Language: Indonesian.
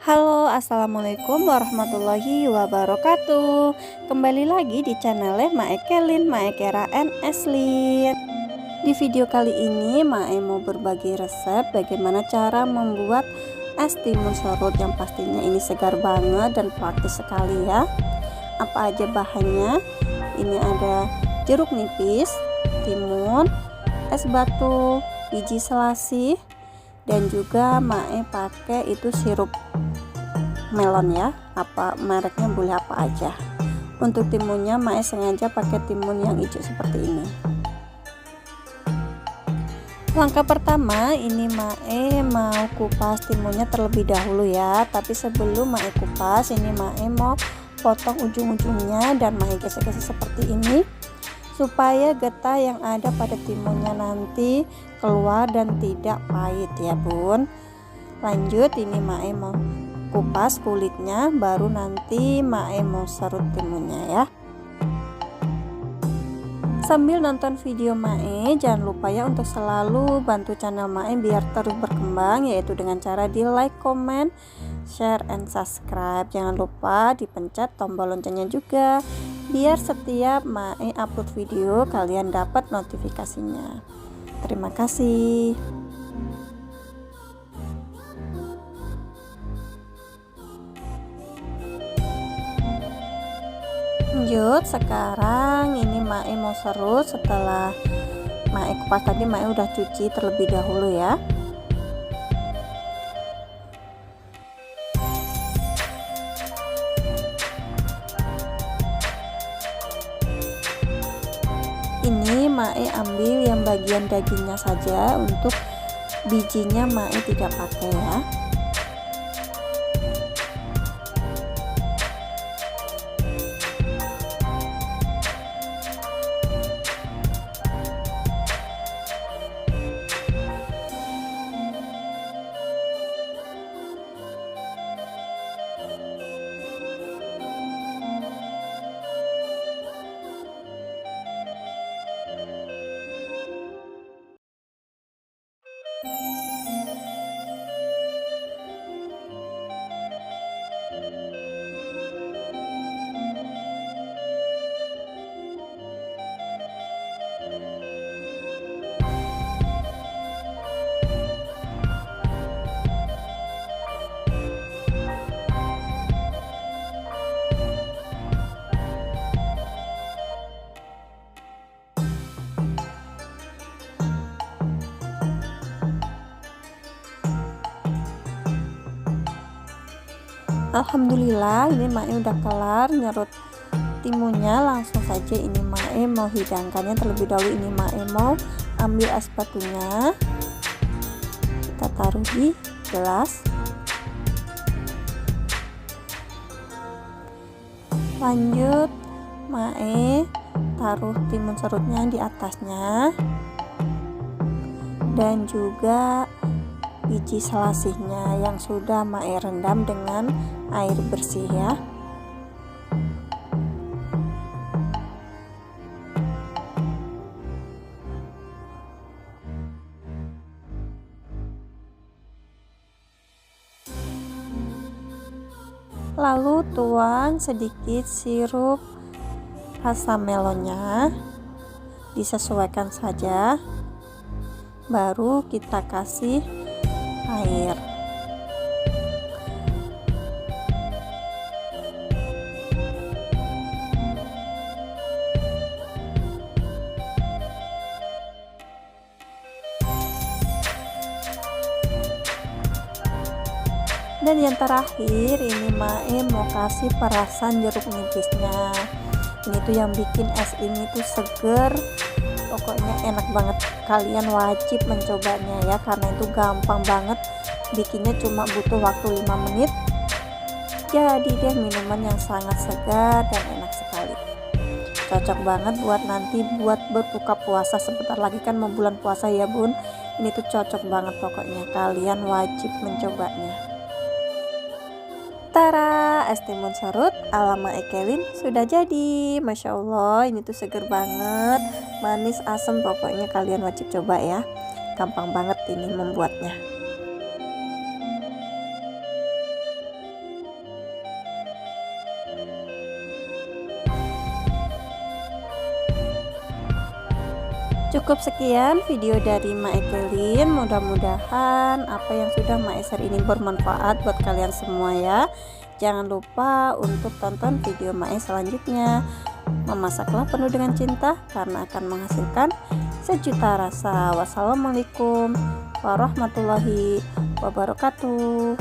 Halo, assalamualaikum warahmatullahi wabarakatuh. Kembali lagi di channel Mae Kelin, Mae Kera and Eslin. Di video kali ini Mae mau berbagi resep bagaimana cara membuat es timun serut yang pastinya ini segar banget dan praktis sekali ya. Apa aja bahannya? Ini ada jeruk nipis, timun, es batu, biji selasih, dan juga Mae pakai itu sirup melon ya, apa mereknya boleh apa aja. Untuk timunnya Mae sengaja pakai timun yang hijau seperti ini. Langkah pertama ini Mae mau kupas timunnya terlebih dahulu ya, tapi sebelum Mae kupas ini Mae mau potong ujung-ujungnya dan Mae gesek-gesek seperti ini supaya getah yang ada pada timunnya nanti keluar dan tidak pahit ya bun. Lanjut ini Mae mau kupas kulitnya, baru nanti Mae mau serut timunnya ya. Sambil nonton video Mae, jangan lupa ya untuk selalu bantu channel Mae biar terus berkembang, yaitu dengan cara di like, comment, share, and subscribe. Jangan lupa dipencet tombol loncengnya juga biar setiap Mae upload video kalian dapat notifikasinya. Terima kasih. Lanjut, sekarang ini Mae mau serut. Setelah Mae kupas tadi, Mae udah cuci terlebih dahulu ya. Ini Mae ambil yang bagian dagingnya saja, untuk bijinya Mae tidak pakai ya. Alhamdulillah ini Mae udah kelar nyerut timunnya. Langsung saja ini Mae mau hidangkannya terlebih dahulu. Ini Mae mau ambil es batunya, kita taruh di gelas. Lanjut Mae taruh timun serutnya di atasnya, dan juga biji selasihnya yang sudah Mae rendam dengan air bersih ya. Lalu tuang sedikit sirup rasa melonnya, disesuaikan saja. Baru kita kasih air. Dan yang terakhir ini Mae mau kasih perasan jeruk nipisnya. Ini tuh yang bikin es ini tuh seger, pokoknya enak banget. Kalian wajib mencobanya ya, karena itu gampang banget bikinnya, cuma butuh waktu 5 menit. Jadi deh minuman yang sangat segar dan enak sekali. Cocok banget buat nanti buat berbuka puasa, sebentar lagi kan mau bulan puasa ya bun. Ini tuh cocok banget pokoknya, kalian wajib mencobanya. Tara, es timun serut ala Mae Kelin sudah jadi. Masya Allah, ini tuh seger banget, manis, asam, pokoknya kalian wajib coba ya. Gampang banget ini membuatnya. Cukup sekian video dari Mae Kelin. Mudah-mudahan apa yang sudah Mae share ini bermanfaat buat kalian semua ya. Jangan lupa untuk tonton video Mae selanjutnya. Memasaklah penuh dengan cinta karena akan menghasilkan sejuta rasa. Wassalamualaikum warahmatullahi wabarakatuh.